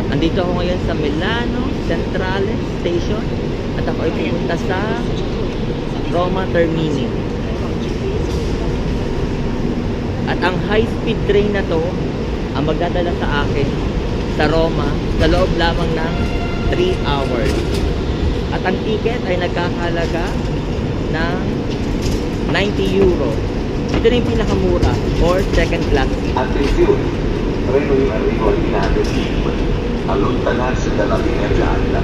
Andito ako ngayon sa Milano Centrale Station at ako ay pupunta sa Roma Termini. At ang high-speed train na to ang magdadala sa akin sa Roma sa loob lamang ng 3 hours. At ang ticket ay nagkakahalaga ng 90 euro. Ito na yung pinakamura or second class. Attenzione, treno in arrivo al binario 5, allontanarsi dalla linea gialla.